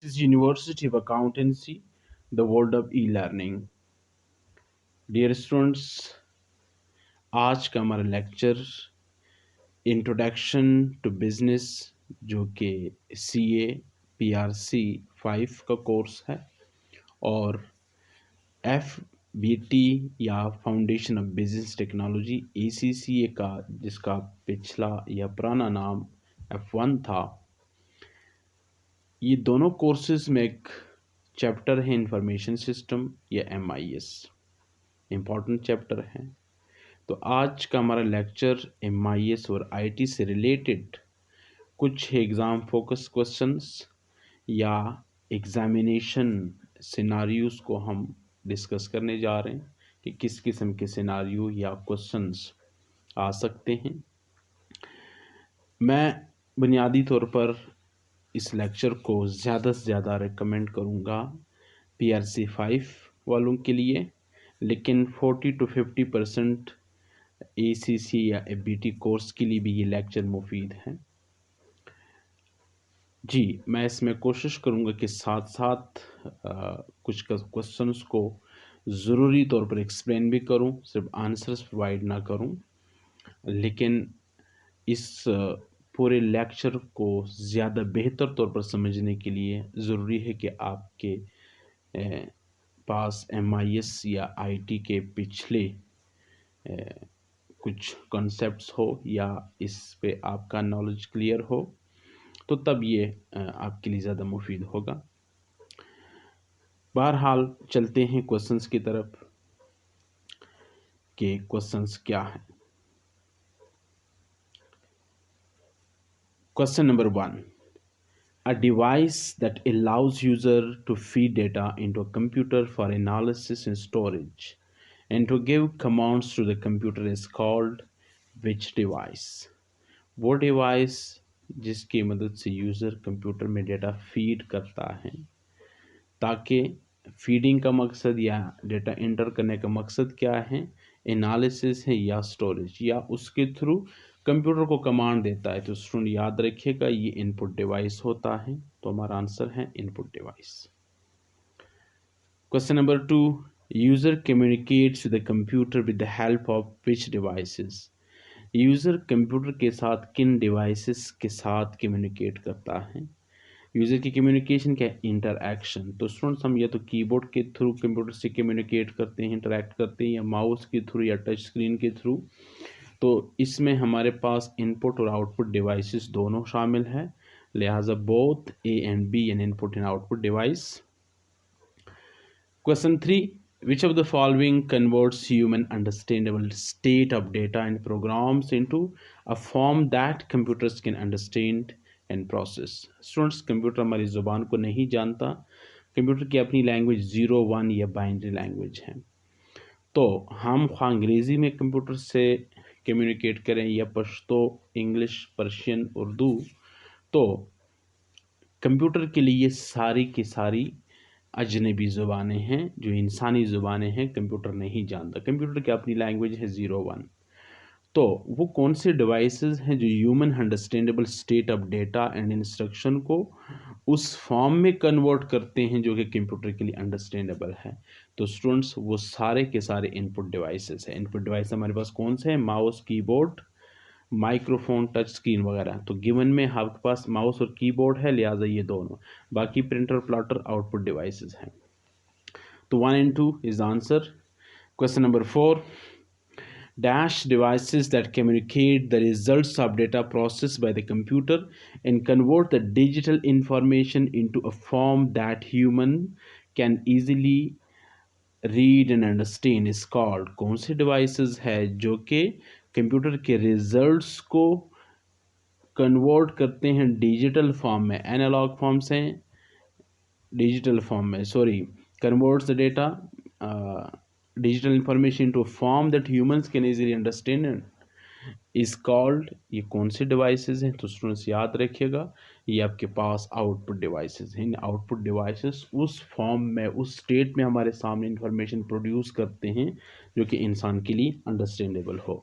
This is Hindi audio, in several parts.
This is University of Accountancy, the world of e-learning. Dear students, आज का हमारा लेक्चर इंट्रोडक्शन टू बिजनेस जो कि CA PRC 5 का कोर्स है और FBT या foundation of business technology ACCA का जिसका पिछला या पुराना नाम F1 था। ये दोनों कोर्सेज में एक चैप्टर है इंफॉर्मेशन सिस्टम या MIS, इम्पॉर्टेंट चैप्टर है। तो आज का हमारा लेक्चर MIS और IT से रिलेटेड कुछ एग्ज़ाम फोकस क्वेश्चंस या एग्ज़ामिनेशन सिनारियोज को हम डिस्कस करने जा रहे हैं कि किस किस्म के सिनारियो या क्वेश्चंस आ सकते हैं। मैं बुनियादी तौर पर इस लेक्चर को ज़्यादा से ज़्यादा रिकमेंड करूँगा PRC 5 वालों के लिए, लेकिन 40 to 50% ACC या FBT कोर्स के लिए भी ये लेक्चर मुफीद है। जी, मैं इसमें कोशिश करूँगा कि साथ साथ कुछ क्वेश्चंस को ज़रूरी तौर पर एक्सप्लेन भी करूँ, सिर्फ आंसर्स प्रोवाइड ना करूँ, लेकिन इस पूरे लेक्चर को ज़्यादा बेहतर तौर पर समझने के लिए ज़रूरी है कि आपके पास MIS या IT के पिछले कुछ कॉन्सेप्ट्स हो या इस पे आपका नॉलेज क्लियर हो, तो तब ये आपके लिए ज़्यादा मुफीद होगा। बहरहाल चलते हैं क्वेश्चंस की तरफ कि क्वेश्चंस क्या हैं। Question number 1, a device that allows user to feed data into a computer for analysis and storage and to give commands to the computer is called which device? वो डिवाइस जिसकी मदद से यूज़र कंप्यूटर में डेटा फीड करता है, ताकि फीडिंग का मकसद या डेटा इंटर करने का मकसद क्या है, एनालिसिस है या स्टोरेज, या उसके थ्रू कंप्यूटर को कमांड देता है। तो स्टूडेंट याद रखिएगा ये इनपुट डिवाइस होता है। तो हमारा आंसर है input device. Question number 2, user communicates with the computer with the help of which devices? User computer के साथ किन डिवाइसेस के साथ कम्युनिकेट करता है? यूज़र की कम्युनिकेशन क्या है? इंटरैक्शन। तो स्टूडेंट्स हम या तो कीबोर्ड के थ्रू कंप्यूटर से कम्युनिकेट करते हैं, इंटरैक्ट करते हैं, या माउस के थ्रू या टच स्क्रीन के थ्रू। तो इसमें हमारे पास इनपुट और आउटपुट डिवाइसेस दोनों शामिल हैं, लिहाजा both A and B N input and output device. Question 3, which of the following converts human understandable state of data and programs into a form that computers can understand and process? Students, computer हमारी ज़ुबान को नहीं जानता। कंप्यूटर की अपनी लैंग्वेज 0 1 या बाइनरी लैंग्वेज है। तो हम अंग्रेज़ी में कंप्यूटर से कम्युनिकेट करें या पश्तो, इंग्लिश, पर्शियन, उर्दू, तो कंप्यूटर के लिए ये सारी की सारी अजनबी ज़ुबानें हैं, जो इंसानी ज़ुबानें हैं, कंप्यूटर नहीं जानता। कंप्यूटर की अपनी लैंग्वेज है 0 1। तो वो कौन से डिवाइसेस हैं जो human understandable state of data and instruction को उस फॉर्म में कन्वर्ट करते हैं जो कि कंप्यूटर के लिए अंडरस्टैंडेबल है? तो स्टूडेंट्स वो सारे के सारे इनपुट डिवाइसेस हैं। इनपुट डिवाइस हमारे पास कौन से हैं? Mouse, keyboard, microphone, touch screen वगैरह। तो गिवन में आपके पास माउस और कीबोर्ड है, लिहाजा ये दोनों। बाकी प्रिंटर, प्लॉटर आउटपुट डिवाइसेस हैं। तो 1 and 2 is the answer. Question number 4, dash devices that communicate the results of data processed by the computer and convert the digital information into a form that human can easily read and understand is called. कौन से डिवाइसेस है जो कि कंप्यूटर के रिजल्ट्स को कन्वर्ट करते हैं डिजिटल फॉर्म में? एनालॉग फॉर्म से डिजिटल फॉर्म में, sorry, converts the data digital information to form that humans can easily understand is called. ये कौन से डिवाइसेस हैं? तो स्टूडेंट्स याद रखिएगा, ये आपके पास आउटपुट डिवाइसेस हैं। आउटपुट डिवाइसेस उस फॉर्म में, उस स्टेट में हमारे सामने इंफॉर्मेशन प्रोड्यूस करते हैं जो कि इंसान के लिए अंडरस्टैंडेबल हो।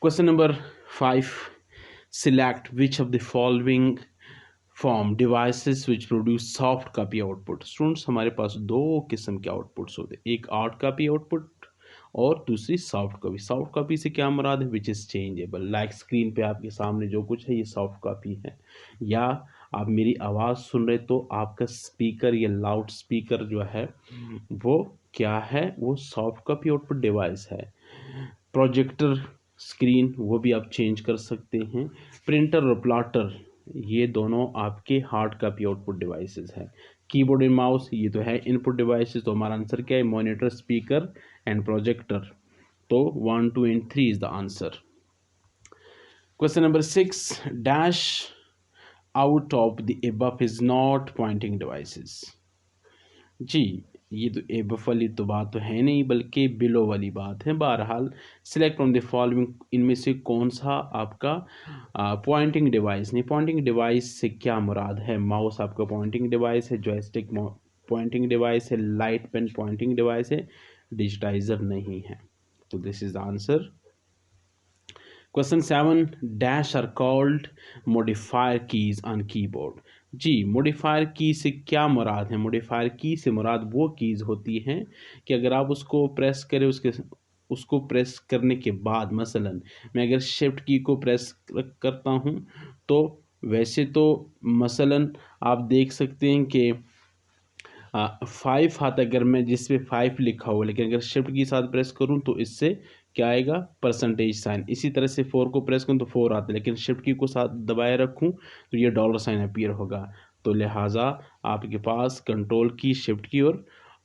Question number 5, select which of the following form devices which produce soft copy output. Students हमारे पास दो किस्म के आउटपुट्स होते हैं, एक हार्ड कॉपी आउटपुट और दूसरी सॉफ्ट कॉपी। सॉफ्ट कॉपी से क्या मुराद है, which is changeable, like screen पे आपके सामने जो कुछ है ये सॉफ्ट कॉपी है। या आप मेरी आवाज़ सुन रहे तो आपका स्पीकर या लाउड स्पीकर जो है वो क्या है, वो सॉफ्ट कॉपी आउटपुट डिवाइस है। प्रोजेक्टर स्क्रीन वो भी आप चेंज कर सकते हैं। प्रिंटर और प्लॉटर ये दोनों आपके हार्ड कॉपी आउटपुट डिवाइसेस हैं। कीबोर्ड एंड माउस ये तो है इनपुट डिवाइसेस। तो हमारा आंसर क्या है, मॉनिटर, स्पीकर एंड प्रोजेक्टर। तो 1 2 and 3 is the answer. Question number 6, dash out of the above is not pointing devices. जी, ये तो एबफ वाली तो बात तो है नहीं, बल्कि बिलो वाली बात है। बहरहाल सिलेक्ट फ्रॉम द फॉलोइंग, इनमें से कौन सा आपका पॉइंटिंग डिवाइस नहीं। पॉइंटिंग डिवाइस से क्या मुराद है, माउस आपका पॉइंटिंग डिवाइस है, जॉयस्टिक पॉइंटिंग डिवाइस है, लाइट पेन पॉइंटिंग डिवाइस है, डिजिटाइजर नहीं है। तो this is the answer. Question 7, dash are called modifier keys on keyboard. जी, मॉडिफायर की से क्या मुराद है, मॉडिफायर की से मुराद वो कीज होती हैं कि अगर आप उसको प्रेस करें, उसको प्रेस करने के बाद, मसलन मैं अगर शिफ्ट की को प्रेस करता हूँ तो वैसे तो मसलन आप देख सकते हैं कि 5 आता अगर मैं जिस पे 5 लिखा हो, लेकिन अगर शिफ्ट की साथ प्रेस करूं तो इससे क्या आएगा, परसेंटेज साइन। इसी तरह से 4 को प्रेस करूं तो 4 आता है, लेकिन शिफ्ट की को साथ दबाए रखूं तो ये डॉलर साइन अपीयर होगा। तो लिहाजा आपके पास कंट्रोल की, शिफ्ट की और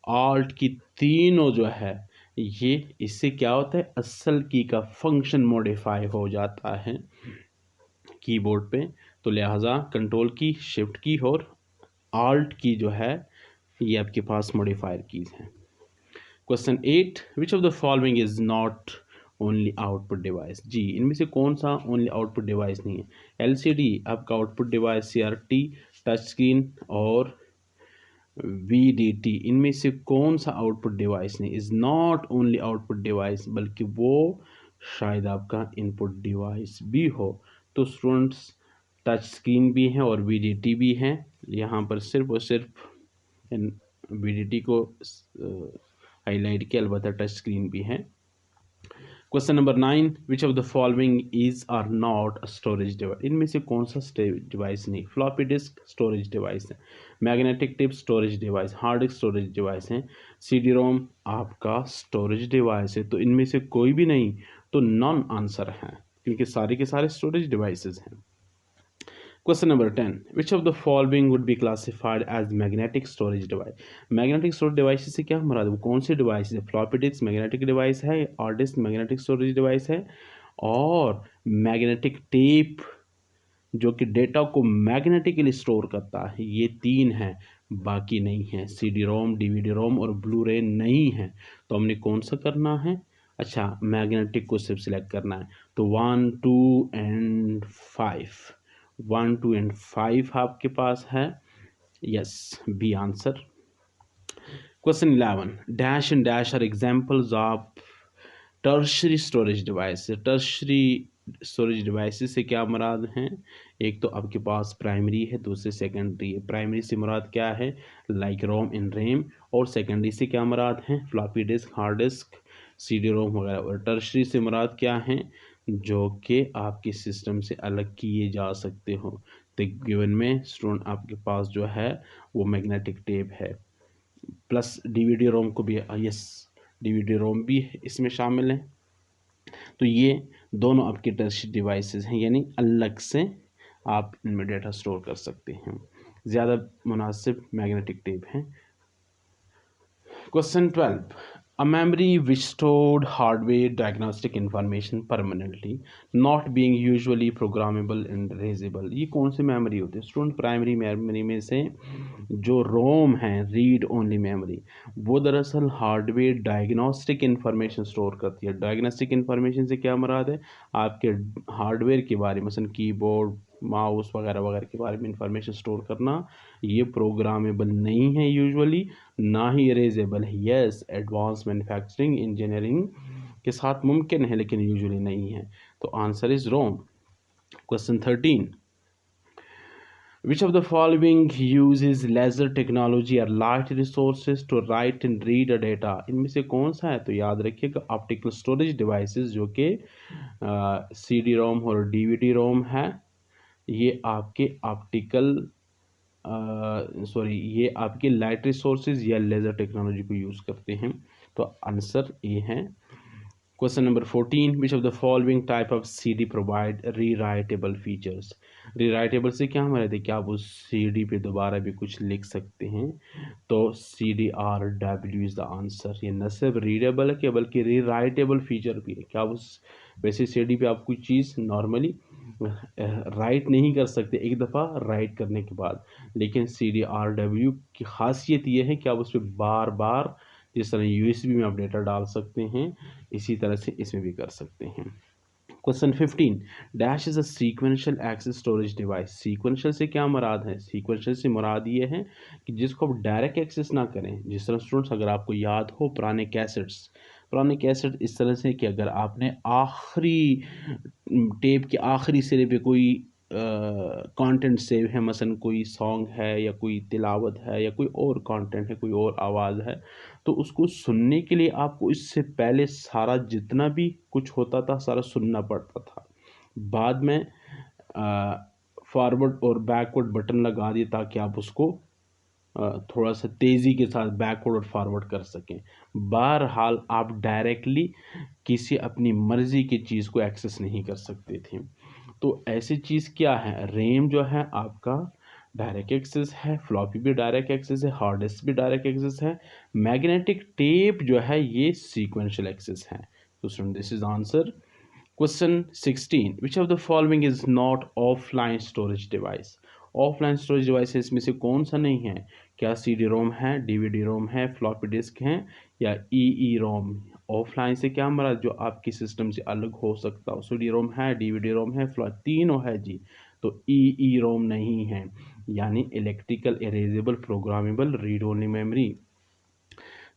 ऑल्ट की तीनों जो है ये, इससे क्या होता है, असल की का फंक्शन मॉडिफाई हो जाता है कीबोर्ड पे। तो लिहाजा कंट्रोल की, शिफ्ट की और ऑल्ट की जो है ये आपके पास मॉडिफायर कीज हैं। Question 8, which of the following is not only output device. जी, इनमें से कौन सा ओनली आउटपुट डिवाइस नहीं है। एलसीडी आपका output device, CRT touch screen और वीडीटी, इनमें से कौन सा आउटपुट डिवाइस नहीं, is not only output device, बल्कि वो शायद आपका इनपुट डिवाइस भी हो। तो स्टूडेंट्स टच स्क्रीन भी है और वीडीटी भी है। यहाँ पर सिर्फ और सिर्फ वीडीटी को हाईलाइट किया, अलबत्ता टच स्क्रीन भी है। Question number 9, which of the following is are not a storage device. इनमें से कौन सा स्टोरेज डिवाइस नहीं। फ्लॉपी डिस्क स्टोरेज डिवाइस है, magnetic tape storage device, hard disk storage device है, सीडी रोम आपका स्टोरेज डिवाइस है। तो इनमें से कोई भी नहीं, तो नॉन आंसर है, क्योंकि सारे के सारे स्टोरेज डिवाइसेस हैं। Question number 10. Which of the following would be classified as magnetic storage device? Magnetic storage device से क्या मुराद है, वो कौन सी डिवाइस है। फ्लॉपी डिस्क मैग्नेटिक डिवाइस है, hard disc magnetic storage device है, और मैग्नेटिक टेप जो कि डेटा को मैग्नेटिकली स्टोर करता है, ये तीन हैं, बाकी नहीं है। सीडी रोम, डीवीडी रोम और ब्लू रे नहीं है। तो हमने कौन सा करना है, अच्छा मैग्नेटिक को सिर्फ सिलेक्ट करना है। तो 1 2 एंड 5, 1 2 एंड 5 आपके पास है, yes, B answer. Question 11, dash and dash are examples of tertiary storage device. Tertiary storage devices से क्या मुराद हैं, एक तो आपके पास प्राइमरी है, दूसरे सेकेंडरी है। प्राइमरी से मुराद क्या है, लाइक रोम इन रैम, और सेकेंडरी से क्या मुराद है, floppy disk, hard disk, CD ROM वगैरह। और टर्शरी से मुराद क्या है, जो कि आपके सिस्टम से अलग किए जा सकते हो। तो गिवन में स्टूडेंट आपके पास जो है वो मैग्नेटिक टेप है, प्लस डीवीडी रोम को भी, यस, डीवीडी रोम भी इसमें शामिल है। तो ये दोनों आपके टच डिवाइसेस हैं, यानी अलग से आप इनमें डेटा स्टोर कर सकते हैं। ज़्यादा मुनासिब मैग्नेटिक टेप है। Question 12, a memory which stored hardware diagnostic information permanently, not being usually programmable and erasable। ये कौन सी मेमोरी होती है स्टूडेंट, प्राइमरी मेमोरी में से जो रोम है, रीड ओनली मेमोरी, वो दरअसल हार्डवेयर डायग्नोस्टिक इंफॉर्मेशन स्टोर करती है। डायग्नोस्टिक इंफॉर्मेशन से क्या मुराद है, आपके हार्डवेयर के बारे में, मसलन कीबोर्ड, माउस वगैरह वगैरह के बारे में इंफॉर्मेशन स्टोर करना। ये प्रोग्रामेबल नहीं है यूजुअली, ना ही इरेजेबल है। यस, एडवांस मैन्युफैक्चरिंग इंजीनियरिंग के साथ मुमकिन है, लेकिन यूजुअली नहीं है। तो answer is wrong. Question 13, Which of the following uses laser technology or light resources to write and read a data? इनमें से कौन सा है? तो याद रखिएगा ऑप्टिकल स्टोरेज डिवाइसेस जो कि सी डी रोम और डीवीडी रोम है, ये आपके ऑप्टिकल ये आपके लाइट रिसोर्सेज या लेज़र टेक्नोलॉजी को यूज़ करते हैं। तो आंसर ये है। Question number 14, which of the following type of CD provide rewritable features? Rewritable से क्या हमारे थे कि आप उस सीडी पे दोबारा भी कुछ लिख सकते हैं। तो C D R W is the answer. ये न सिर्फ रीडेबल है कि बल्कि रीराइटेबल फीचर भी है। क्या उस वैसे सीडी पे आप कोई चीज़ नॉर्मली राइट नहीं कर सकते एक दफ़ा राइट करने के बाद, लेकिन सी डी आर डब्ल्यू की खासियत ये है कि आप उस पर बार बार, जिस तरह यूएसबी में आप डेटा डाल सकते हैं, इसी तरह से इसमें भी कर सकते हैं। Question 15, dash is a sequential access storage device. Sequential से क्या मुराद है? सीक्वेंशियल से मुराद ये है कि जिसको आप डायरेक्ट एक्सेस ना करें। जिस तरह स्टूडेंट्स, अगर आपको याद हो पुराने कैसेट इस तरह से कि अगर आपने आखिरी टेप के आखिरी सिरे पे कोई कंटेंट सेव है, मसलन कोई सॉन्ग है या कोई तिलावत है या कोई और कंटेंट है, कोई और आवाज़ है, तो उसको सुनने के लिए आपको इससे पहले सारा जितना भी कुछ होता था सारा सुनना पड़ता था। बाद में फॉरवर्ड और बैकवर्ड बटन लगा दिए ताकि आप उसको थोड़ा सा तेज़ी के साथ बैकवर्ड और फॉरवर्ड कर सकें। बहरहाल आप डायरेक्टली किसी अपनी मर्ज़ी की चीज़ को एक्सेस नहीं कर सकते थे। तो ऐसी चीज़ क्या है? रैम जो है आपका डायरेक्ट एक्सेस है, फ्लॉपी भी डायरेक्ट एक्सेस है, हार्ड डिस्क भी डायरेक्ट एक्सेस है, मैग्नेटिक टेप जो है ये सीक्वेंशियल एक्सेस है। तो student, this is answer. Question 16, which of the following is not offline storage device? Offline storage device में से कौन सा नहीं है? क्या सी डी रोम है, डीवीडी रोम है, फ्लॉपी डिस्क है या ई रोम? ऑफलाइन से क्या हमारा जो आपकी सिस्टम से अलग हो सकता हो? सी डी रोम है, डीवीडी रोम है, तीनों है जी। तो ई रोम नहीं है, यानी electrical erasable programmable read only memory.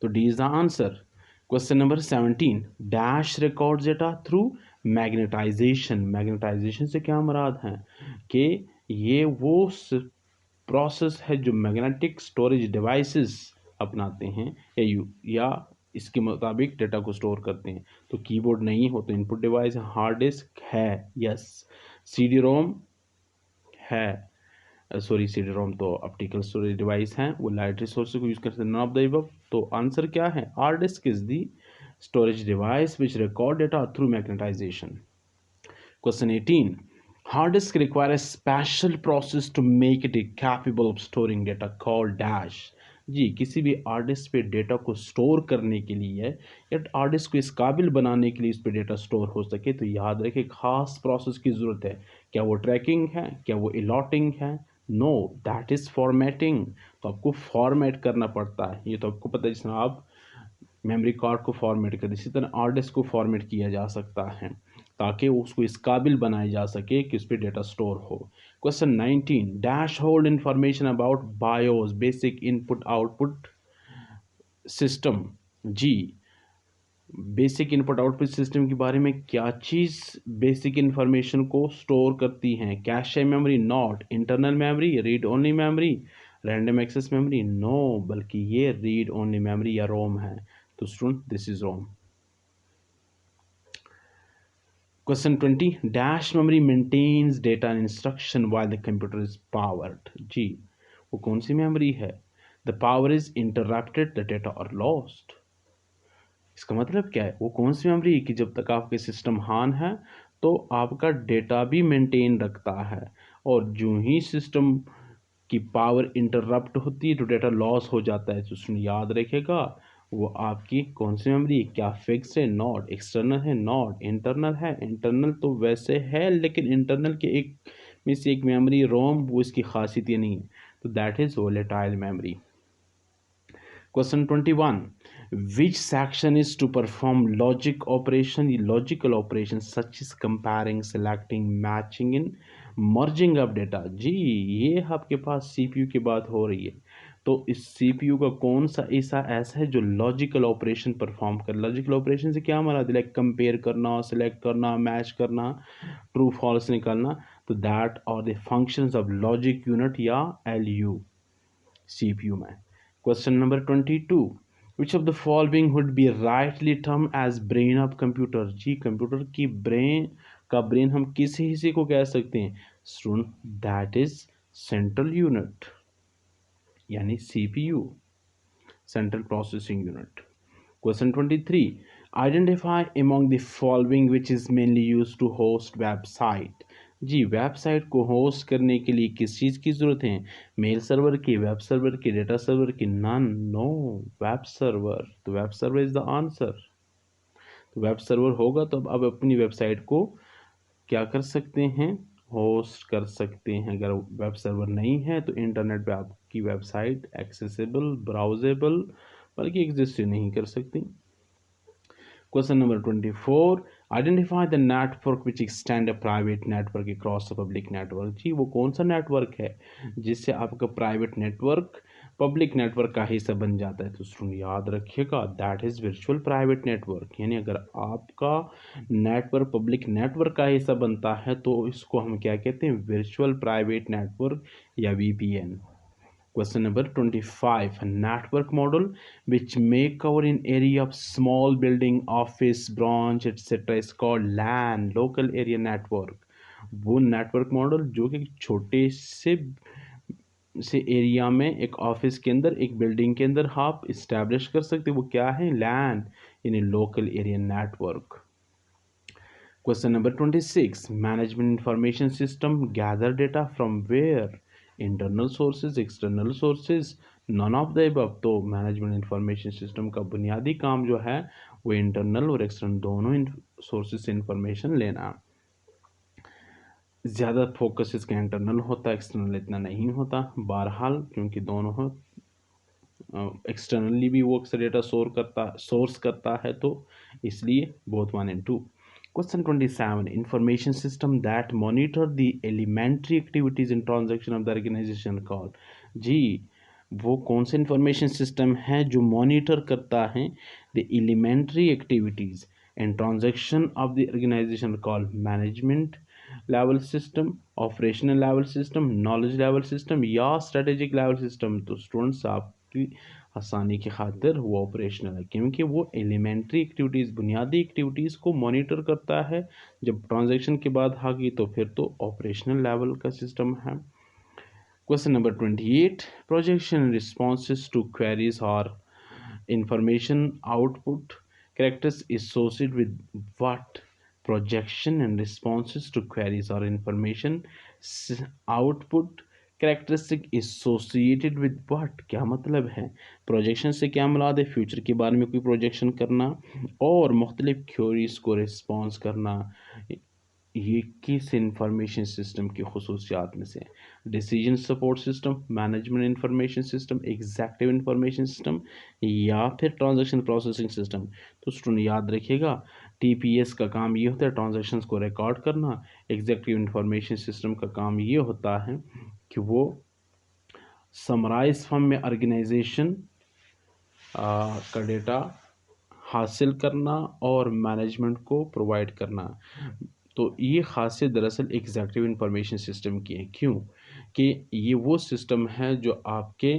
तो D is the answer. Question number 17, dash records data through magnetization. Magnetization से क्या मुराद है? कि ये वो प्रोसेस है जो मैग्नेटिक स्टोरेज डिवाइसेस अपनाते हैं या इसके मुताबिक डेटा को स्टोर करते हैं। तो कीबोर्ड नहीं हो तो इनपुट डिवाइस है, हार्ड डिस्क है, यस, सी डी रोम है, सी डी रोम तो ऑप्टिकल स्टोरेज डिवाइस हैं, वो लाइट रिसोर्स को यूज करते हैं, नॉन ऑफ द अबव। तो आंसर क्या है? Hard disk is the storage device which record data through magnetization. Question 18. Hard disk require a special process to make it capable of storing data called dash. जी, किसी भी हार्ड डिस्क पे डेटा को स्टोर करने के लिए या हार्ड डिस्क को इस काबिल बनाने के लिए इस पे डेटा स्टोर हो सके, तो याद रखें खास प्रोसेस की ज़रूरत है। क्या वो ट्रैकिंग है? क्या वो अलॉटिंग है? No, that is formatting. तो आपको फॉर्मेट करना पड़ता है। ये तो आपको पता है, जिस तरह आप मेमोरी कार्ड को फॉर्मेट कर, इसी तरह हार्ड डिस्क को फॉर्मेट किया जा सकता है ताकि उसको इस काबिल बनाया जा सके कि उस पर डेटा स्टोर हो। Question 19, dash hold information about BIOS basic input output system. जी, बेसिक इनपुट आउटपुट सिस्टम के बारे में क्या चीज़ बेसिक इंफॉर्मेशन को स्टोर करती हैं? Cache memory, not, internal memory, read only memory, random access memory? No, बल्कि ये रीड ओनली मेमोरी या रोम है। तो student, this is ROM. Question 20, dash memory maintains data instruction while the computer is powered. जी, वो कौन सी मेमोरी है? The power is interrupted, the data are lost. इसका मतलब क्या है? वो कौन सी मेमोरी कि जब तक आपके सिस्टम ऑन है तो आपका डेटा भी मेंटेन रखता है, और जो ही सिस्टम की पावर इंटरप्ट होती है तो डेटा लॉस हो जाता है। तो उसमें याद रखेगा वो आपकी कौन सी मेमोरी है। क्या फिक्स है? नॉट। एक्सटर्नल है? नॉट। इंटरनल है? इंटरनल तो वैसे है, लेकिन इंटरनल के एक में से एक मेमोरी रोम, वो इसकी खासियत ये नहीं है। तो that is volatile memory. Question 21. Which section is to perform logic operation? Logical operations such as comparing, selecting, matching in merging of data. जी, ये आपके पास CPU की बात हो रही है। तो इस CPU का कौन सा ऐसा है जो लॉजिकल ऑपरेशन परफॉर्म कर? लॉजिकल ऑपरेशन से क्या हमारा दिल है? कंपेयर करना, सेलेक्ट करना, मैच करना, ट्रू फॉल्स निकालना। तो that are the functions of logic unit या एलयू सीपीयू में। Question number 22, which of the following would be rightly term as brain of computer. जी कंप्यूटर की ब्रेन हम किस हिस्से को कह सकते हैं student, that is central unit यानी CPU, central processing unit. Question 23, identify among the following which is mainly use to host website. जी वेबसाइट को होस्ट करने के लिए किस चीज़ की ज़रूरत है, मेल सर्वर की, वेब सर्वर की, डेटा सर्वर की, नन, नो, वेब सर्वर। तो web server is the answer. तो वेब सर्वर होगा तो अब अपनी वेबसाइट को क्या कर सकते हैं, होस्ट कर सकते हैं। अगर वेब सर्वर नहीं है तो इंटरनेट पे आपकी वेबसाइट एक्सेसिबल, ब्राउजेबल, बल्कि एग्जिस्ट ही नहीं कर सकती। Question number 24, identify the network which extend a private network across a public network। जी वो कौन सा नेटवर्क है जिससे आपका प्राइवेट नेटवर्क पब्लिक नेटवर्क का हिस्सा बन जाता है। तो स्टूडेंट याद रखिएगा that is virtual private network. यानी अगर आपका नेटवर्क पब्लिक नेटवर्क का हिस्सा बनता है तो इसको हम क्या कहते हैं, वर्चुअल प्राइवेट नेटवर्क या VPN. Question number 25. A network model which may cover an area of small building, office, branch, etc. is called LAN, local area network। वो नेटवर्क मॉडल जो कि छोटे से एरिया में एक ऑफिस के अंदर, एक बिल्डिंग के अंदर आप इस्टेब्लिश कर सकते, वो क्या है, लैन यानी local area network. Question number 26, management information system gather data from where, internal sources, external sources, none of the above। तो मैनेजमेंट इंफॉर्मेशन सिस्टम का बुनियादी काम जो है वो इंटरनल और एक्सटर्नल दोनों सोर्सेज से इंफॉर्मेशन लेना। ज़्यादा फोकस इसका इंटरनल होता है, एक्सटर्नल इतना नहीं होता। बहरहाल क्योंकि दोनों एक्सटर्नली भी वो अक्सर डेटा सोर्स करता है, तो इसलिए both 1 and 2। Question 27, information system that monitor the elementary activities in transaction of the organization called। जी वो कौन सा इंफॉर्मेशन सिस्टम है जो मॉनिटर करता है the elementary activities and transaction of the organisation called management level system, operational level system, knowledge level system या स्ट्रेटेजिक लेवल सिस्टम। तो स्टूडेंट्स आपकी आसानी की खातिर वो ऑपरेशनल है क्योंकि वो एलिमेंट्री एक्टिविटीज़, बुनियादी एक्टिविटीज़ को मॉनिटर करता है। जब ट्रांजैक्शन के बाद आ गई तो फिर तो ऑपरेशनल लेवल का सिस्टम है। Question number 28, projection responses to queries or information output characters associated with what। Projection and responses to queries or information output characteristic associated with what, क्या मतलब है, प्रोजेक्शन से क्या मुराद है, फ्यूचर के बारे में कोई प्रोजेक्शन करना और मुख्तलिफ थ्योरीज को रिस्पॉन्स करना। ये किस इंफॉर्मेशन सिस्टम की खसूसियात में से, decision support system, management information system, executive information system या फिर ट्रांजैक्शन प्रोसेसिंग सिस्टम। तो स्टूडेंट याद रखिएगा टीपीएस का काम ये होता है ट्रांजैक्शंस को रिकॉर्ड करना, एग्जैक्टिव इंफॉर्मेशन सिस्टम का काम ये होता है कि वो समराइज फॉर्म में ऑर्गेनाइजेशन का डेटा हासिल करना और मैनेजमेंट को प्रोवाइड करना। तो ये खासियत दरअसल एग्जैक्टिव इंफॉर्मेशन सिस्टम की है। क्यों कि ये वो सिस्टम है जो आपके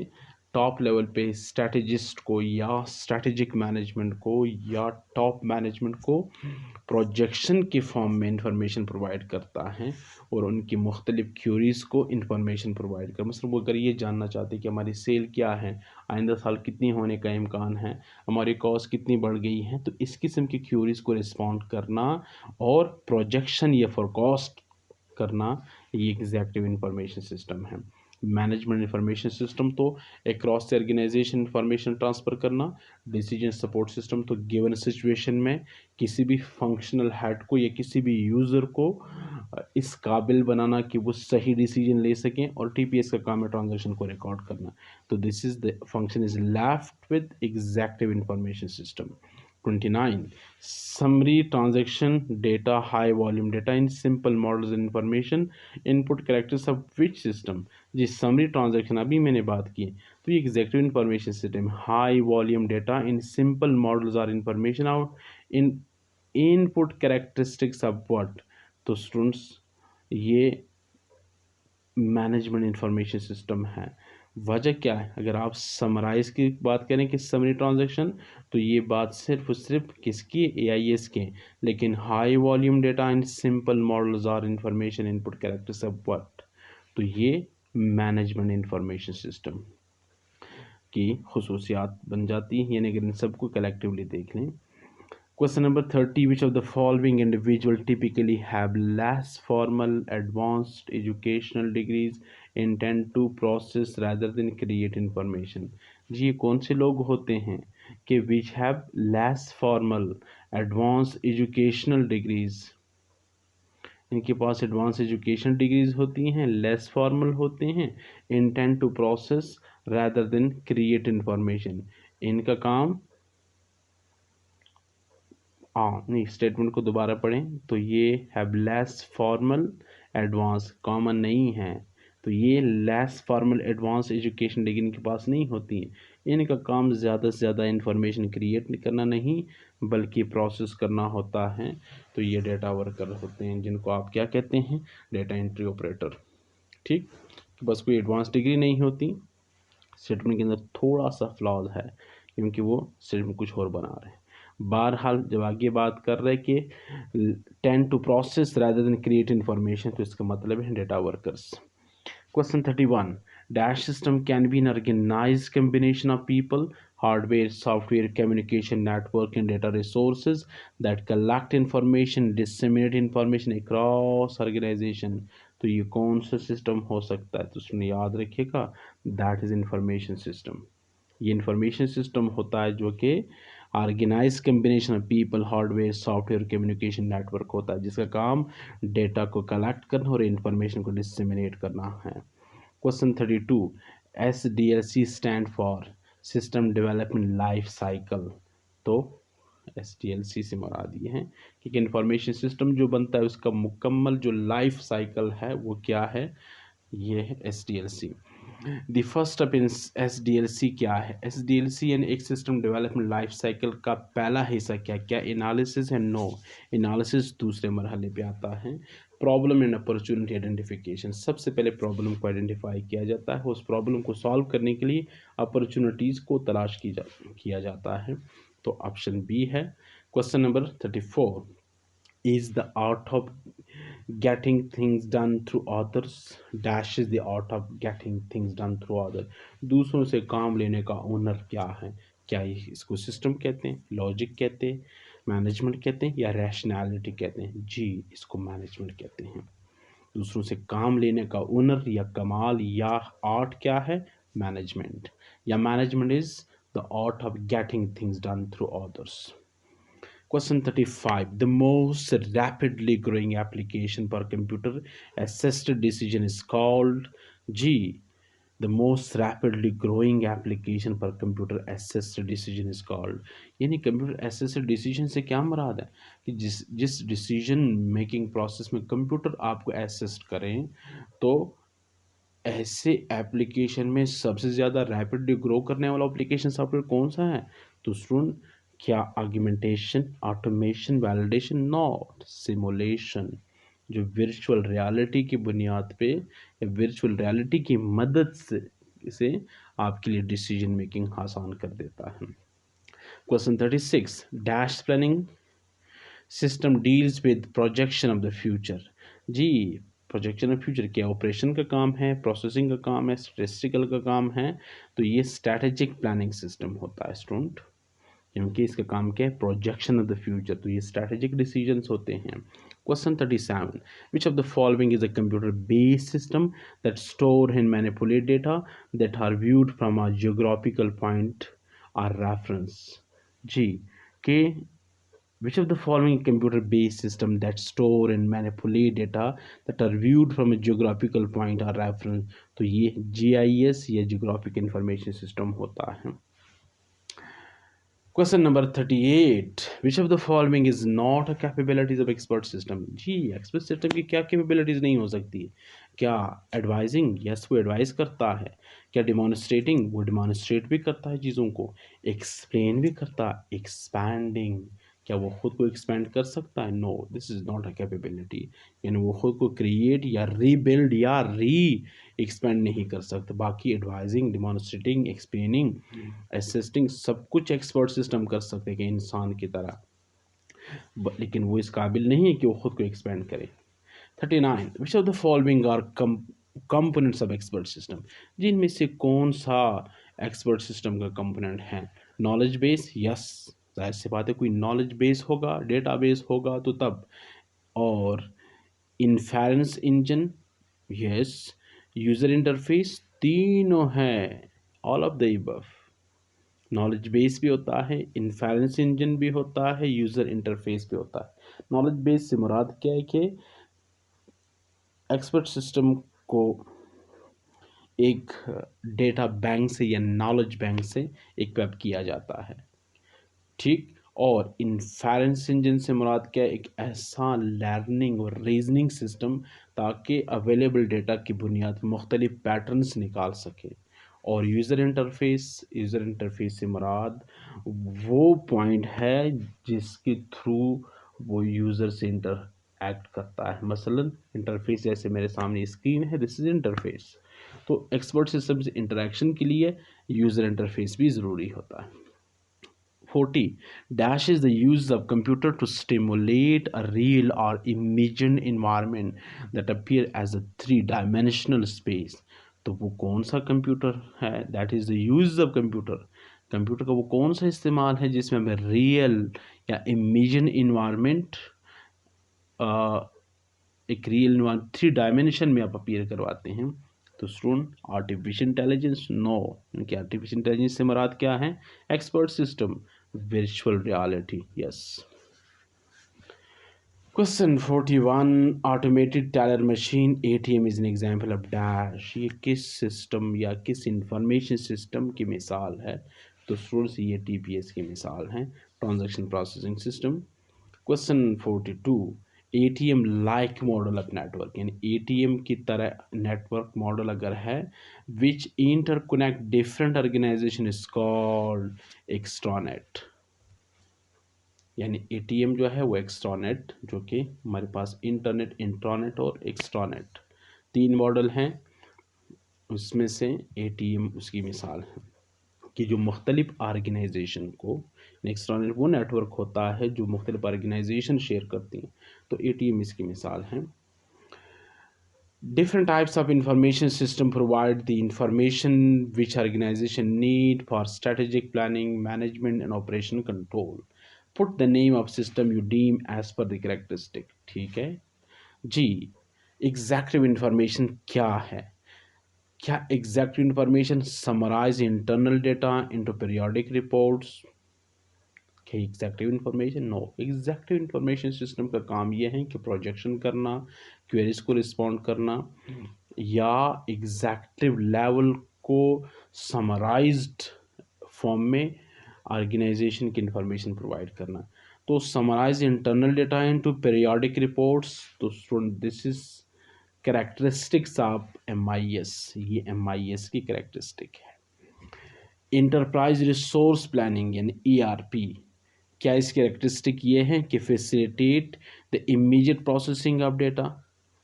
टॉप लेवल पे स्ट्रैटेजिस्ट को या स्ट्रैटेजिक मैनेजमेंट को या टॉप मैनेजमेंट को प्रोजेक्शन के फॉर्म में इंफॉर्मेशन प्रोवाइड करता है और उनकी मुख्तलिफ क्यूरीज़ को इंफॉर्मेशन प्रोवाइड कर, मतलब वो अगर ये जानना चाहते हैं कि हमारी सेल क्या है, आइंदा साल कितनी होने का इम्कान है, हमारी कॉस्ट कितनी बढ़ गई है, तो इस किस्म की क्यूरीज़ को रिस्पॉन्ड करना और प्रोजेक्शन या फोरकास्ट करना, ये एग्जैक्टिव इंफॉर्मेशन सिस्टम है। मैनेजमेंट इंफॉर्मेशन सिस्टम तो across the organisation information transfer करना, डिसीजन सपोर्ट सिस्टम तो गिवन सिचुएशन में किसी भी फंक्शनल हेड को या किसी भी यूज़र को इस काबिल बनाना कि वो सही डिसीजन ले सकें, और टीपीएस का काम है ट्रांजैक्शन को रिकॉर्ड करना। तो this is the function is left with executive information system. 29, summary transaction data, high volume data in simple models and information input characters of which system। जी समरी ट्रांजैक्शन अभी मैंने बात की, तो ये executive information system, high volume data in simple models और information out in input characteristics of what. तो स्टूडेंट्स ये मैनेजमेंट इंफॉर्मेशन सिस्टम है। वजह क्या है, अगर आप समराइज की बात करें कि समरी ट्रांजैक्शन, तो ये बात सिर्फ और सिर्फ किसकी, एआईएस के। लेकिन high volume data and simple models are information input characters of what, तो ये मैनेजमेंट इंफॉर्मेशन सिस्टम की खसूसियात बन जाती हैं, यानी अगर इन सबको कलेक्टिवली देख लें। Question number 30. Which of the following individual typically have less formal advanced educational degrees intend to process rather than create information? जी ये कौन से लोग होते हैं कि which have less formal advanced educational degrees, इनके पास एडवांस एजुकेशन डिग्रीज होती हैं, लेस फॉर्मल होते हैं, intent to process rather than create information. इनका काम, हाँ नहीं, स्टेटमेंट को दोबारा पढ़ें तो ये have less formal advance common नहीं है, तो ये less formal advance education degree इनके पास नहीं होती है। इनका काम ज़्यादा से ज़्यादा इंफॉर्मेशन क्रिएट करना नहीं बल्कि प्रोसेस करना होता है। तो ये डेटा वर्कर होते हैं जिनको आप क्या कहते हैं, डेटा एंट्री ऑपरेटर। ठीक, तो बस कोई एडवांस डिग्री नहीं होती। स्टेटमेंट के अंदर थोड़ा सा फ्लॉज है क्योंकि वो स्टेटमेंट कुछ और बना रहे हैं। बहरहाल जब आगे बात कर रहे हैं कि tend to process rather than create information, तो इसका मतलब है data workers. Question 31. Dash system can be an organized combination of people, hardware, software, communication network, and data resources that collect information, disseminate information across organization. तो ये कौन सा सिस्टम हो सकता है, तो उसमें याद रखिएगा दैट इज़ इंफॉर्मेशन सिस्टम। ये इंफॉर्मेशन सिस्टम होता है जो कि organise combination of people, hardware, software, communication network होता है जिसका काम डेटा को कलेक्ट करना और इंफॉर्मेशन को डिसमिनेट करना है। Question 32. SDLC stand for system development life cycle. तो SDLC से मुराद ये है कि इंफॉर्मेशन सिस्टम जो बनता है उसका मुकम्मल जो लाइफ साइकिल है वो क्या है, ये है SDLC। The first step in SDLC क्या है, SDLC यानी एक सिस्टम डेवलपमेंट लाइफ साइकिल का पहला हिस्सा क्या क्या, एनालिसिस है, नो। एनालिसिस दूसरे मरहले पे आता है। प्रॉब्लम एंड अपॉर्चुनिटी आइडेंटिफिकेशन, सबसे पहले प्रॉब्लम को आइडेंटिफाई किया जाता है, उस प्रॉब्लम को सॉल्व करने के लिए अपॉर्चुनिटीज़ को तलाश किया जाता है। तो ऑप्शन बी है। Question number 34. Is the art of getting things done through others, dash is the art of getting things done through others, दूसरों से काम लेने का ओनर क्या है, क्या इसको सिस्टम कहते हैं, लॉजिक कहते हैं, मैनेजमेंट कहते हैं या रैशनैलिटी कहते हैं, जी इसको मैनेजमेंट कहते हैं। दूसरों से काम लेने का ओनर या कमाल या आर्ट क्या है, मैनेजमेंट, या management is the art of getting things done through others. Question 35. The most rapidly growing application per computer assisted decision is called, G. The most rapidly growing application per computer assisted decision is called, यानी कंप्यूटर असिस्टेड डिसीजन से क्या मुराद है कि जिस जिस डिसीजन मेकिंग प्रोसेस में कंप्यूटर आपको असिस्ट करें, तो ऐसे एप्लीकेशन में सबसे ज़्यादा रैपिडली ग्रो करने वाला एप्लीकेशन सॉफ्टवेयर कौन सा है, तो स्टूडेंट क्या argumentation, automation, validation, not simulation, जो वर्चुअल रियलिटी की बुनियाद पे या वर्चुअल रियलिटी की मदद से आपके लिए डिसीजन मेकिंग आसान कर देता है। Question 36. Dash planning system deals with projection of the future. जी प्रोजेक्शन ऑफ फ्यूचर क्या ऑपरेशन का काम है, प्रोसेसिंग का काम है, स्टैटिस्टिकल का काम है, तो ये स्ट्रैटेजिक प्लानिंग सिस्टम होता है स्टूडेंट, क्योंकि इसका काम क्या है, प्रोजेक्शन ऑफ द फ्यूचर, तो ये स्ट्रैटेजिक डिसीजंस होते हैं। Question 37. Which of the following is a computer based system that store and manipulate data that are viewed from a geographical point are reference. जी के which of the following computer based system that store and manipulate data that are viewed from a geographical point or reference, तो ये GIS या geographic information system होता है। Question number 38. Which of the following is not a capabilities of expert system? Ji expert system की क्या capabilities नहीं हो सकती, क्या advising, yes वो advise करता है, क्या demonstrating, वो demonstrate भी करता है चीज़ों को, explain भी करता है, expanding, क्या वो खुद को एक्सपेंड कर सकता है? No, this is not a capability. यानी वो खुद को क्रिएट या रीबिल्ड या री एक्सपेंड नहीं कर सकता। बाकी एडवाइजिंग, डिमॉन्स्ट्रेटिंग, एक्सप्लेनिंग, असिस्टिंग सब कुछ एक्सपर्ट सिस्टम कर सकते हैं कि इंसान की तरह, लेकिन वो इस काबिल नहीं है कि वो खुद को एक्सपेंड करे। 39, which of the following are components of expert system? जिनमें से कौन सा एक्सपर्ट सिस्टम का कंपोनेंट है? नॉलेज बेस, यस, जाहिर सी बात है, कोई नॉलेज बेस होगा, डेटा बेस होगा तो तब। और inference engine, yes. User interface, तीनों है, all of the above. Knowledge base भी होता है, इन्फेरेंस इंजन भी होता है, यूजर इंटरफेस भी होता है। नॉलेज बेस से मुराद क्या है कि एक्सपर्ट सिस्टम को एक डेटा बैंक से या नॉलेज बैंक से इक्विप किया जाता है, ठीक। और इन्फेरेंस इंजन से मुराद क्या है? एक ऐसा लर्निंग और रीजनिंग सिस्टम ताकि अवेलेबल डेटा की बुनियाद पर मुख्तलिफ पैटर्न्स निकाल सके। और यूज़र इंटरफेस से मुराद वो पॉइंट है जिसके थ्रू वो यूज़र से इंटरएक्ट करता है। मसलन इंटरफेस जैसे मेरे सामने स्क्रीन है, दिस इज इंटरफेस। तो एक्सपर्ट सिस्टम से इंटरेक्शन के लिए यूज़र इंटरफेस भी ज़रूरी होता है। 40, dash is the use of computer to stimulate a real or imagined environment that appear as a three-dimensional space। तो वो कौन सा कंप्यूटर है? That is the use of computer. Computer का वो कौन सा इस्तेमाल है जिसमें हमें रियल या इमेजिन इन्वायरमेंट, एक रियल थ्री डायमेंशन में आप अपीयर करवाते हैं। तो स्टूडेंट, आर्टिफिशियल इंटेलिजेंस, नो। क्योंकि आर्टिफिशियल इंटेलिजेंस से मुराद क्या है? Expert system, virtual reality, yes। Question 41, automated teller machine ATM is an example of dash। ये किस सिस्टम या किस इंफॉर्मेशन सिस्टम की मिसाल है? तो स्टूडेंट्स, ये TPS की मिसाल है, transaction processing system. Question 42, ATM like model of network, यानी ATM की तरह नेटवर्क मॉडल अगर है, which interconnect different organization is called extranet. यानी एटीएम जो है वो एक्सट्रानेट, जो कि हमारे पास इंटरनेट, इंट्रानेट और एक्सट्रानेट तीन मॉडल हैं, उसमें से एटीएम उसकी मिसाल है कि जो मुख्तलिफ ऑर्गेनाइजेशन को, एक्सट्रानेट वो नेटवर्क होता है जो मुख्तलिफ ऑर्गेनाइजेशन शेयर करती हैं, तो एटीएम इसकी मिसाल है। Different types of information system provide the information which organization need for strategic planning, management and operation control. Put the name of system you deem as per the characteristic। ठीक है जी। एग्जैक्टिव इंफॉर्मेशन क्या है? क्या executive information summarise internal data into periodic reports? Executive information, no. Executive information system का काम यह है कि प्रोजेक्शन करना, क्वेरीज को रिस्पॉन्ड करना, या एग्जैक्टिव लेवल को समराइज्ड फॉर्म में ऑर्गेनाइजेशन की इंफॉर्मेशन प्रोवाइड करना। तो summarize internal data into periodic reports, तो student this is characteristics of MIS, ये MIS की कैरेक्टरिस्टिक है। इंटरप्राइज रिसोर्स प्लानिंग यानी ERP, क्या इसकी कैरेक्टरिस्टिक ये है कि facilitate the immediate processing of data,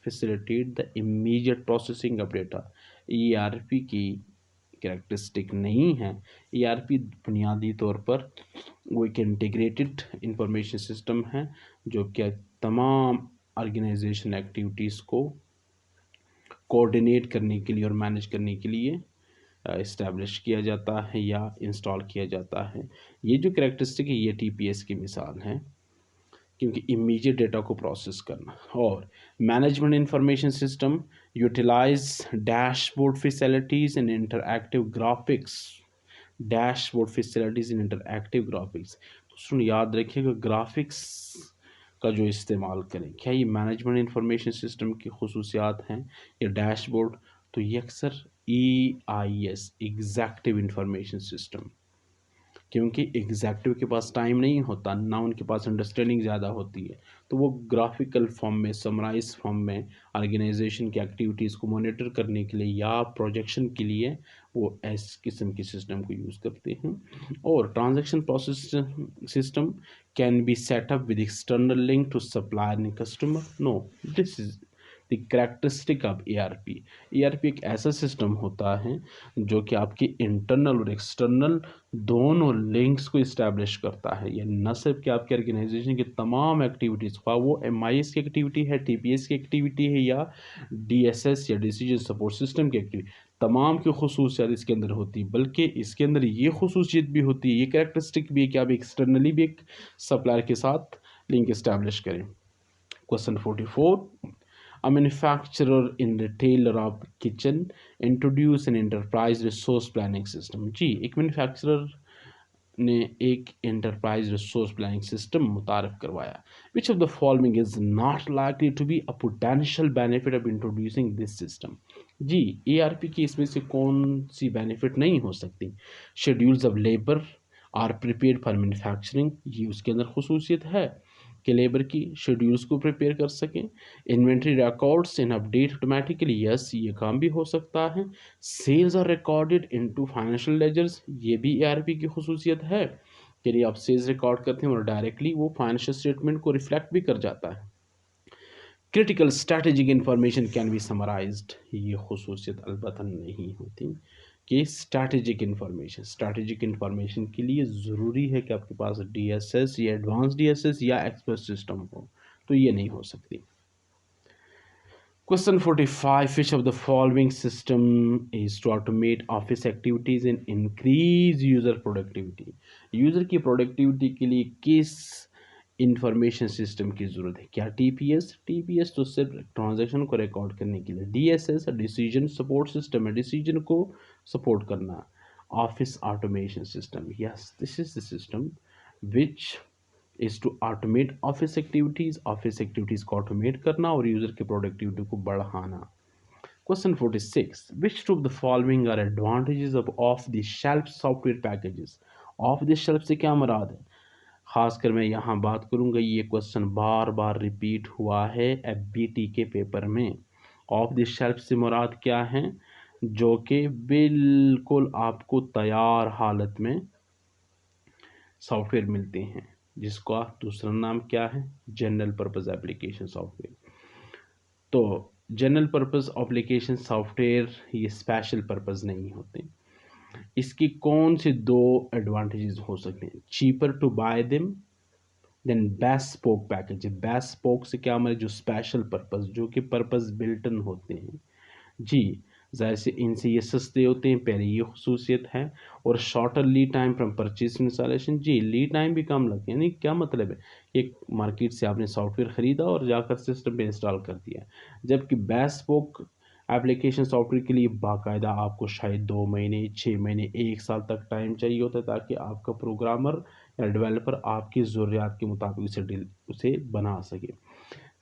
facilitate the immediate processing of data. ERP की कैरेक्टरिस्टिक नहीं है। ERP बुनियादी तौर पर वो एक इंटीग्रेटेड इंफॉर्मेशन सिस्टम है जो कि तमाम ऑर्गेनाइजेशन एक्टिविटीज़ को कोऑर्डिनेट करने के लिए और मैनेज करने के लिए इस्टेब्लिश किया जाता है या इंस्टॉल किया जाता है। ये जो कैरेक्टरिस्टिक है ये TPS की मिसाल है, क्योंकि इमीडिएट डेटा को प्रोसेस करना। और management information system utilise dashboard facilities and interactive graphics, dashboard facilities and interactive graphics. तो सुन, याद रखिएगा ग्राफिक्स का जो इस्तेमाल करें, क्या ये मैनेजमेंट इंफॉर्मेशन सिस्टम की खसूसियात हैं या डैशबोर्ड? तो ये अक्सर EIS, एग्जैक्टिव इंफॉर्मेशन सिस्टम, क्योंकि एग्जेक्टिव के पास टाइम नहीं होता, ना उनके पास अंडरस्टैंडिंग ज़्यादा होती है, तो वो ग्राफिकल फॉर्म में, समराइज फॉर्म में ऑर्गेनाइजेशन की एक्टिविटीज़ को मॉनिटर करने के लिए या प्रोजेक्शन के लिए वो इस किस्म के सिस्टम को यूज़ करते हैं। और transaction process system can be set up with external link to supplier and customer. No, this is the characteristic of ERP। ERP एक ऐसा सिस्टम होता है जो कि आपकी इंटरनल और एक्सटर्नल दोनों लिंक्स को इस्टेब्लिश करता है। ये न सिर्फ कि आपके ऑर्गेनाइजेशन की तमाम एक्टिविटीज़, वो MIS की एक्टिविटी है, TPS की एक्टिविटी है, या DSS या डिसीजन सपोर्ट सिस्टम की एक्टिविटी, तमाम की खसूसियात इसके अंदर होती है, बल्कि इसके अंदर ये खसूसियत भी होती है, ये कैरेक्टरिस्टिक भी है कि आप एक्सटर्नली भी एक सप्लायर के साथ लिंक इस्टेब्लिश करें। Question 44, a manufacturer in retailer of kitchen introduce an enterprise resource planning system। जी, एक मैन्युफैक्चरर ने एक एंटरप्राइज रिसोर्स प्लानिंग सिस्टम मुतारफ करवाया। Which of the following is not likely to be a potential benefit of introducing this system. जी, ERP की इसमें से कौन सी बेनिफिट नहीं हो सकती? Schedules of labour are prepared for manufacturing, ये उसके अंदर खसूसियत है कि लेबर की शेड्यूल्स को प्रिपेयर कर सकें। Inventory records in update automatically, yes ये काम भी हो सकता है। Sales are recorded into financial ledgers, ये भी ERP की खसूसियत है कि नहीं, आप सेल्स रिकॉर्ड करते हैं और डायरेक्टली वो फाइनेंशियल स्टेटमेंट को रिफ्लेक्ट भी कर जाता है। Critical strategic information can be summarised, ये खसूसियत अलबत्ता नहीं होती कि स्ट्रैटेजिक इंफॉर्मेशन के लिए ज़रूरी है कि आपके पास DSS या एडवांस DSS या एक्सपर्ट सिस्टम हो, तो ये नहीं हो सकती। Question 45, which of the following system is to automate office activities and increase user productivity? User की प्रोडक्टिविटी के लिए किस इंफॉर्मेशन सिस्टम की ज़रूरत है? क्या TPS तो सिर्फ ट्रांजैक्शन को रिकॉर्ड करने के लिए, DSS डिसीजन सपोर्ट सिस्टम है, डिसीजन को सपोर्ट करना। Office automation system, yes this is the system which is to automate office activities को ऑटोमेट करना और यूज़र की प्रोडक्टिविटी को बढ़ाना। Question 46, which to the following are advantages of the shelf software packages? Off the shelf से क्या मुराद है? खासकर मैं यहाँ बात करूँगा, ये क्वेश्चन बार बार रिपीट हुआ है FBT के पेपर में। ऑफ द शेल्फ से मुराद क्या है? जो कि बिल्कुल आपको तैयार हालत में सॉफ्टवेयर मिलते हैं, जिसका दूसरा नाम क्या है? General purpose application software. तो जनरल पर्पस एप्लीकेशन सॉफ्टवेयर ये स्पेशल पर्पस नहीं होते। इसकी कौन से दो एडवांटेजेस हो सकते हैं? Cheaper to buy them, than bespoke package. Bespoke से क्या हमारे जो स्पेशल पर्पस, जो कि पर्पस बिल्टन होते हैं, जी ज़ाहिर से इनसे ये सस्ते होते हैं, पहले ये खसूसियत है। और shorter lead time from purchase installation, जी लीड टाइम भी कम लगती है। यानी क्या मतलब है? एक मार्केट से आपने सॉफ्टवेयर ख़रीदा और जाकर सिस्टम पे इंस्टॉल कर दिया, जबकि बेस्पोक एप्लीकेशन सॉफ्टवेयर के लिए बाकायदा आपको शायद 2 महीने, 6 महीने, 1 साल तक टाइम चाहिए होता है, ताकि आपका प्रोग्रामर या डेवलपर आपकी ज़रूरियात के मुताबिक उसे बना सके।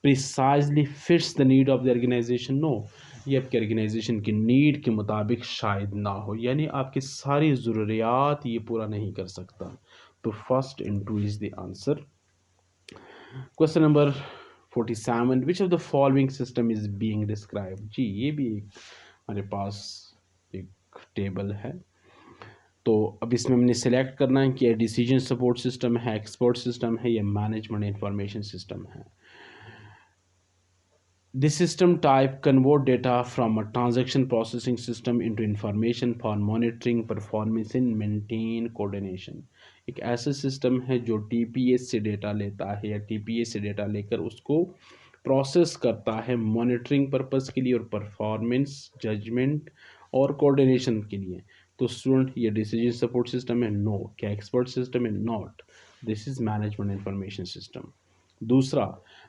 Precisely fits the need of the organisation, no ये आपके ऑर्गेनाइजेशन की नीड के मुताबिक शायद ना हो, यानी आपकी सारी ज़रूरियात ये पूरा नहीं कर सकता। तो first into is the answer. Question number 47, which of the following system is being describe? जी ये भी एक हमारे पास एक टेबल है, तो अब इसमें हमने सेलेक्ट करना है कि डिसीजन सपोर्ट सिस्टम है, एक्सपर्ट सिस्टम है, या मैनेजमेंट इंफॉर्मेशन सिस्टम है। This system type convert data from a transaction processing system into information for monitoring performance and maintain coordination। एक ऐसा सिस्टम है जो TPS से डेटा लेता है या TPS से डेटा लेकर उसको प्रोसेस करता है मॉनिटरिंग पर्पस के लिए और परफॉर्मेंस जजमेंट और कोऑर्डिनेशन के लिए। तो स्टूडेंट ये डिसीजन सपोर्ट सिस्टम है? नो। क्या एक्सपर्ट सिस्टम है? Not. This is management information system. दूसरा,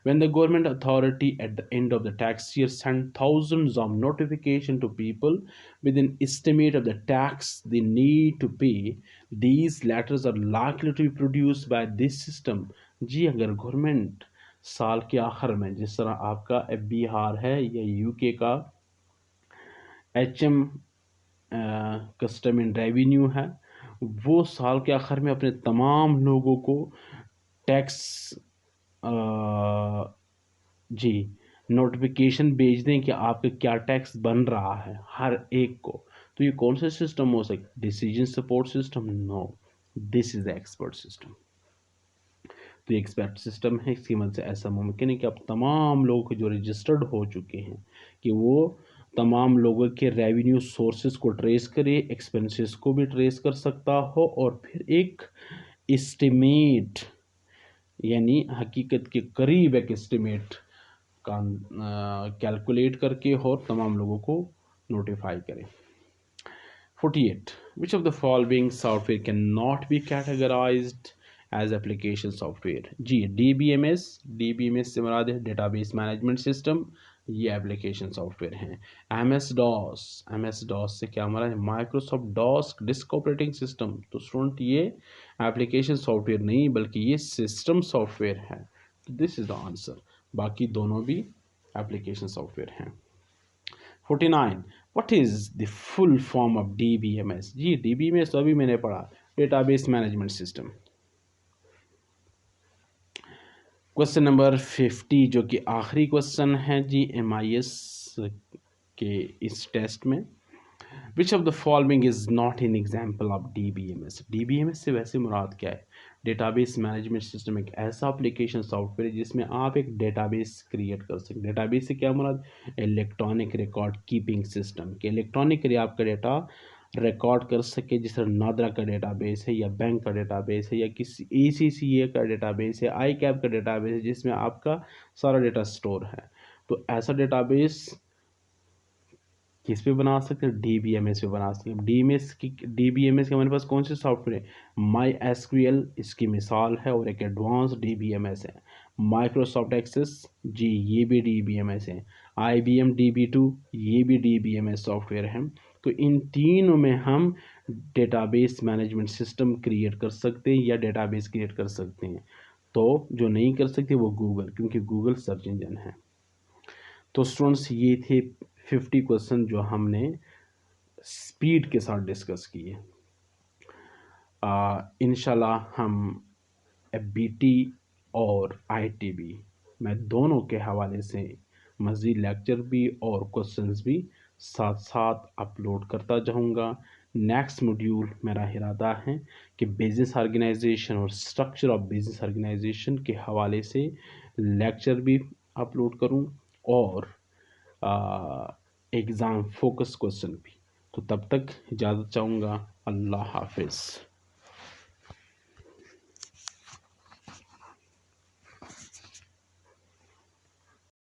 when the government authority at the end of the tax year send thousands of notification to people with an estimate of the tax they need to pay, these letters are likely to be produced by this system। जी अगर गवर्नमेंट साल के आखिर में, जिस तरह आपका बिहार है या UK का HM कस्टम एंड रेवेन्यू है, वो साल के आखिर में अपने तमाम लोगों को टैक्स जी नोटिफिकेशन भेज दें कि आपका क्या टैक्स बन रहा है हर एक को। तो ये कौन सा सिस्टम हो सकता है? Decision support system? No, this is the expert system. तो ये एक्सपर्ट सिस्टम है, इसकी मदद से ऐसा मुमकिन है कि अब तमाम लोग जो रजिस्टर्ड हो चुके हैं कि वो तमाम लोगों के रेवेन्यू सोर्सेज को ट्रेस करे, एक्सपेंसेस को भी ट्रेस कर सकता हो, और फिर एक एस्टिमेट यानी हकीकत के करीब एक एस्टिमेट का कैलकुलेट करके और तमाम लोगों को नोटिफाई करें। 48. Which of the following software cannot be categorized as application software? Ji DBMS, DBMS से मुराद है डेटाबेस मैनेजमेंट सिस्टम, ये एप्लीकेशन सॉफ्टवेयर हैं। MS DOS, MS DOS से क्या मुराद है? Microsoft DOS disk operating system. तो स्टूडेंट ये एप्लीकेशन सॉफ्टवेयर नहीं बल्कि ये सिस्टम सॉफ्टवेयर है। This is the answer. बाकी दोनों भी एप्लीकेशन सॉफ्टवेयर हैं। 49. What is the full form of DBMS? Ji DBMS तो अभी मैंने पढ़ा, database management system. Question number 50 जो कि आखिरी क्वेश्चन है जी MIS के इस टेस्ट में। विच of the following is not in example of DBMS? DBMS से वैसे मुराद क्या है? डेटाबेस मैनेजमेंट सिस्टम एक ऐसा एप्लीकेशन सॉफ्टवेयर है जिसमें आप एक डेटाबेस क्रिएट कर सकते हैं। डेटाबेस से क्या मुराद? इलेक्ट्रॉनिक रिकॉर्ड कीपिंग सिस्टम के इलेक्ट्रॉनिकली आपका डेटा रिकॉर्ड कर सके, जिस तरह नादरा का डेटाबेस है या बैंक का डेटाबेस है या किसी ACCA का डेटाबेस है, ICAP का डेटाबेस है जिसमें आपका सारा डेटा स्टोर है। तो ऐसा डेटाबेस किस पे बना सकते हैं? DBMS पे बना सकते हैं। DBMS के हमारे पास कौन से सॉफ्टवेयर है? MySQL इसकी मिसाल है और एक एडवांस DBMS है। माइक्रोसॉफ्ट एक्सेस जी ये भी DBMS है। IBM DB2 ये भी DBMS सॉफ्टवेयर है। तो इन तीनों में हम डेटाबेस मैनेजमेंट सिस्टम क्रिएट कर सकते हैं या डेटाबेस क्रिएट कर सकते हैं। तो जो नहीं कर सकते वो गूगल, क्योंकि गूगल सर्च इंजन है। तो स्टूडेंट्स ये थे 50 क्वेश्चन जो हमने स्पीड के साथ डिस्कस किए। इंशाल्लाह हम FBT और ITB मैं दोनों के हवाले से मज़ीद लेक्चर भी और क्वेश्चंस भी साथ साथ अपलोड करता जाऊंगा। नेक्स्ट मॉड्यूल मेरा इरादा है कि बिज़नेस ऑर्गेनाइजेशन और स्ट्रक्चर ऑफ बिज़नेस ऑर्गेनाइजेशन के हवाले से लेक्चर भी अपलोड करूं और एग्ज़ाम फोकस क्वेश्चन भी। तो तब तक इजाज़त चाहूँगा। अल्लाह हाफिज़।